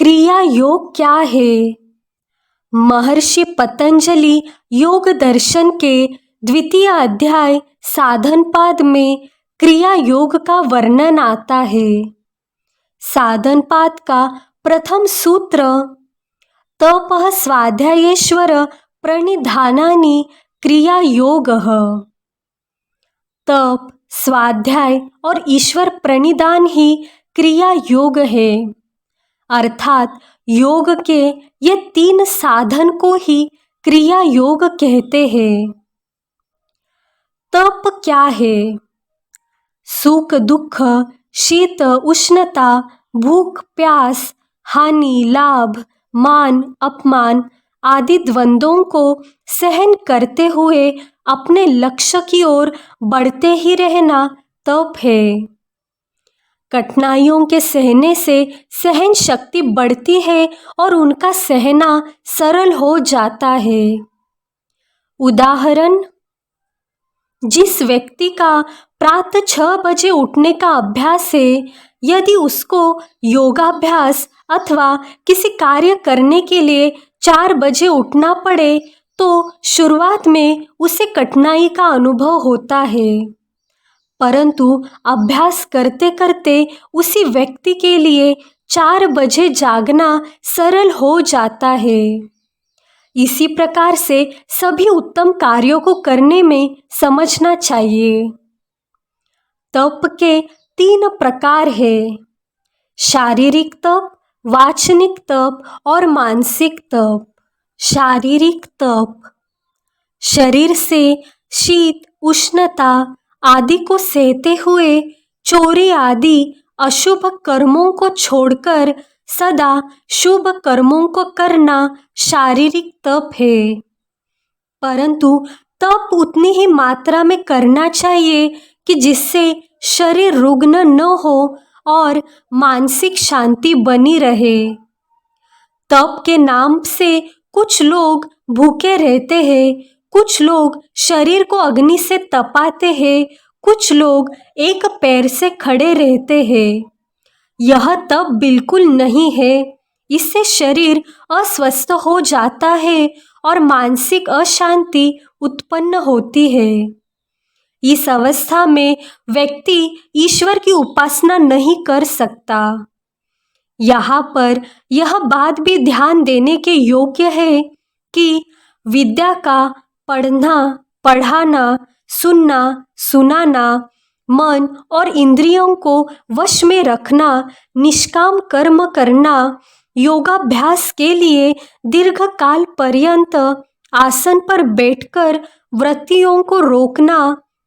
क्रिया योग क्या है? महर्षि पतंजलि योग दर्शन के द्वितीय अध्याय साधनपाद में क्रिया योग का वर्णन आता है। साधनपाद का प्रथम सूत्र तपः स्वाध्यायेश्वर प्रणिधानानि क्रिया योगः। तप, स्वाध्याय और ईश्वर प्रणिधान ही क्रिया योग है। अर्थात योग के ये तीन साधन को ही क्रिया योग कहते हैं। तप क्या है? सुख दुख, शीत उष्णता, भूख प्यास, हानि लाभ, मान अपमान आदि द्वंद्वों को सहन करते हुए अपने लक्ष्य की ओर बढ़ते ही रहना तप है। कठिनाइयों के सहने से सहन शक्ति बढ़ती है और उनका सहना सरल हो जाता है। उदाहरण, जिस व्यक्ति का प्रातः 6 बजे उठने का अभ्यास है, यदि उसको योगाभ्यास अथवा किसी कार्य करने के लिए 4 बजे उठना पड़े तो शुरुआत में उसे कठिनाई का अनुभव होता है, परंतु अभ्यास करते करते उसी व्यक्ति के लिए 4 बजे जागना सरल हो जाता है। इसी प्रकार से सभी उत्तम कार्यों को करने में समझना चाहिए। तप के 3 प्रकार है: शारीरिक तप, वाचनिक तप और मानसिक तप। शारीरिक तप शरीर से शीत उष्णता आदि को सहते हुए चोरी आदि अशुभ कर्मों को छोड़कर सदा शुभ कर्मों को करना शारीरिक तप है। परंतु तप उतनी ही मात्रा में करना चाहिए कि जिससे शरीर रुग्ण न हो और मानसिक शांति बनी रहे। तप के नाम से कुछ लोग भूखे रहते हैं, कुछ लोग शरीर को अग्नि से तपाते हैं, कुछ लोग एक पैर से खड़े रहते हैं। यह तप बिल्कुल नहीं है। इससे शरीर अस्वस्थ हो जाता है और मानसिक अशांति उत्पन्न होती है। इस अवस्था में व्यक्ति ईश्वर की उपासना नहीं कर सकता। यहाँ पर यह बात भी ध्यान देने के योग्य है कि विद्या का पढ़ना, पढ़ाना, सुनना, सुनाना, मन और इंद्रियों को वश में रखना, निष्काम कर्म करना, योगाभ्यास के लिए दीर्घ काल पर्यंत आसन पर बैठकर वृत्तियों को रोकना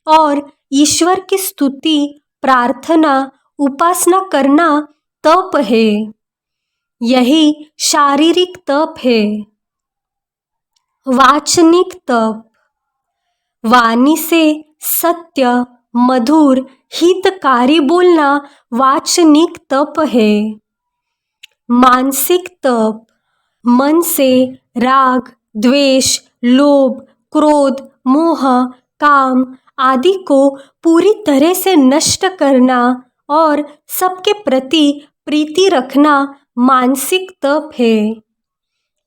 और ईश्वर की स्तुति, प्रार्थना, उपासना करना तप है। यही शारीरिक तप है। वाचनिक तप वाणी से सत्य, मधुर, हितकारी बोलना वाचनिक तप है। मानसिक तप मन से राग, द्वेष, लोभ, क्रोध, मोह, काम आदि को पूरी तरह से नष्ट करना और सबके प्रति प्रीति रखना मानसिक तप है।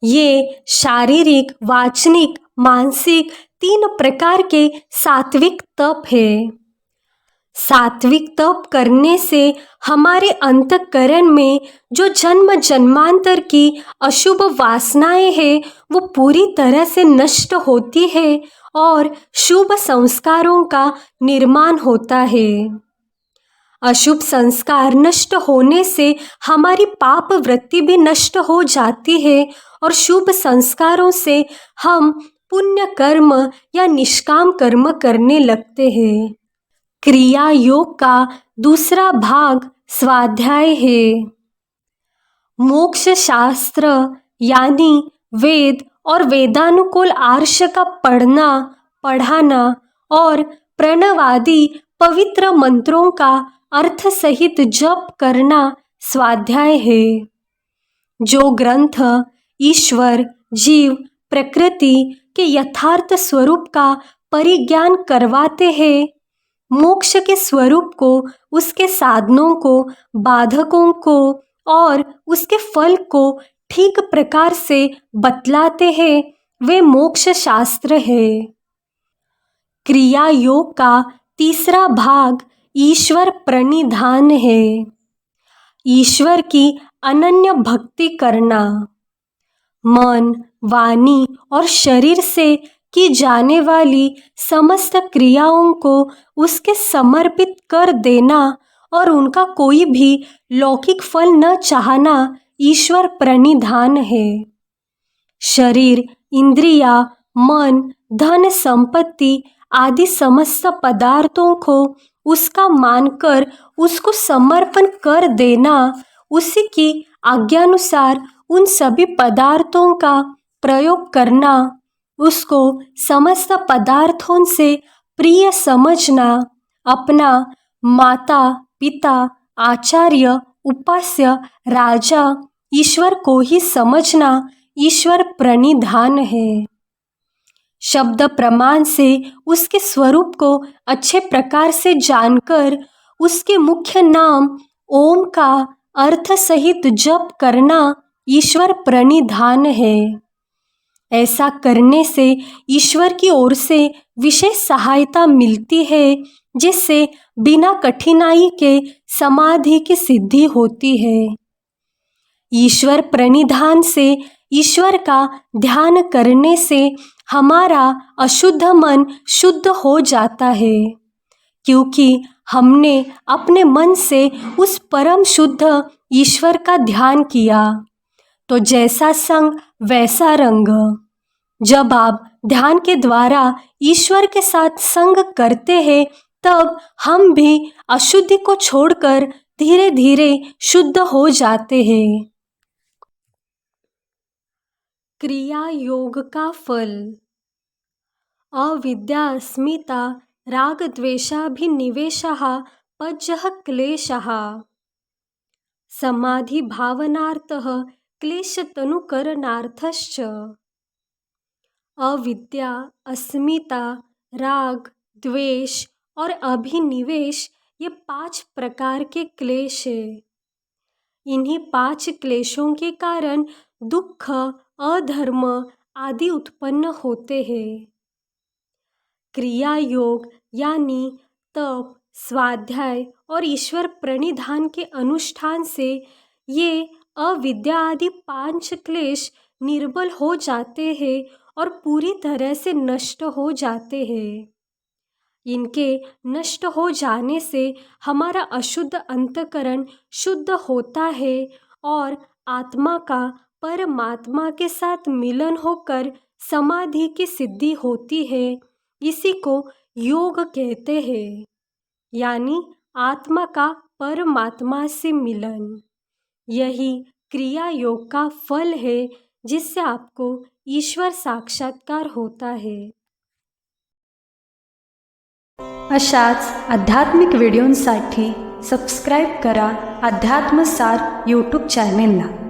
ये शारीरिक, वाचनिक, मानसिक 3 प्रकार के सात्विक तप है। सात्विक तप करने से हमारे अंतःकरण में जो जन्म जन्मांतर की अशुभ वासनाएं हैं वो पूरी तरह से नष्ट होती है और शुभ संस्कारों का निर्माण होता है। अशुभ संस्कार नष्ट होने से हमारी पाप वृत्ति भी नष्ट हो जाती है और शुभ संस्कारों से हम पुण्य कर्म या निष्काम कर्म करने लगते हैं। क्रिया योग का दूसरा भाग स्वाध्याय है। मोक्ष शास्त्र यानी वेद और वेदानुकूल आर्ष का पढ़ना, पढ़ाना और प्रणवादि पवित्र मंत्रों का अर्थ सहित जप करना स्वाध्याय है। जो ग्रंथ ईश्वर, जीव, प्रकृति के यथार्थ स्वरूप का परिज्ञान करवाते हैं, मोक्ष के स्वरूप को, उसके साधनों को, बाधकों को और उसके फल को ठीक प्रकार से बतलाते हैं, वे मोक्ष शास्त्र है। क्रिया योग का तीसरा भाग ईश्वर प्रणिधान है। ईश्वर की अनन्य भक्ति करना। मन, वाणी और शरीर से की जाने वाली समस्त क्रियाओं को उसके समर्पित कर देना और उनका कोई भी लौकिक फल न चाहना ईश्वर प्रणिधान है। शरीर, इंद्रिया, मन, धन संपत्ति आदि समस्त पदार्थों को उसका मानकर उसको समर्पण कर देना, उसी की आज्ञानुसार उन सभी पदार्थों का प्रयोग करना, उसको समस्त पदार्थों से प्रिय समझना, अपना माता पिता आचार्य उपास्य राजा ईश्वर को ही समझना ईश्वर प्रणिधान है। शब्द प्रमाण से उसके स्वरूप को अच्छे प्रकार से जानकर उसके मुख्य नाम ओम का अर्थ सहित जप करना ईश्वर प्रणिधान है। ऐसा करने से ईश्वर की ओर से विशेष सहायता मिलती है, जिससे बिना कठिनाई के समाधि की सिद्धि होती है। ईश्वर प्रणिधान से ईश्वर का ध्यान करने से हमारा अशुद्ध मन शुद्ध हो जाता है, क्योंकि हमने अपने मन से उस परम शुद्ध ईश्वर का ध्यान किया। तो जैसा संग वैसा रंग। जब आप ध्यान के द्वारा ईश्वर के साथ संग करते हैं, तब हम भी अशुद्धि को छोड़कर धीरे धीरे शुद्ध हो जाते हैं। क्रिया योग का फल। अविद्या अस्मिता राग द्वेषाभिनिवेशः पज्यः क्लेशः। समाधि भावनार्थः क्लेशतनुकरणार्थश्च। अविद्या, अस्मिता, राग, द्वेष और अभिनिवेश ये 5 प्रकार के क्लेश है। इन्हीं 5 क्लेशों के कारण दुख, अधर्म आदि उत्पन्न होते हैं। क्रिया योग यानी तप, स्वाध्याय और ईश्वर प्रणिधान के अनुष्ठान से ये अविद्या आदि 5 क्लेश निर्बल हो जाते हैं और पूरी तरह से नष्ट हो जाते हैं। इनके नष्ट हो जाने से हमारा अशुद्ध अंतकरण शुद्ध होता है और आत्मा का परमात्मा के साथ मिलन होकर समाधि की सिद्धि होती है। इसी को योग कहते हैं, यानी आत्मा का परमात्मा से मिलन। यही क्रिया योग का फल है, जिससे आपको ईश्वर साक्षात्कार होता है। अशाच आध्यात्मिक व्हिडिओंसाठी सबस्क्राईब करा अध्यात्मसार यूट्यूब चॅनेलला।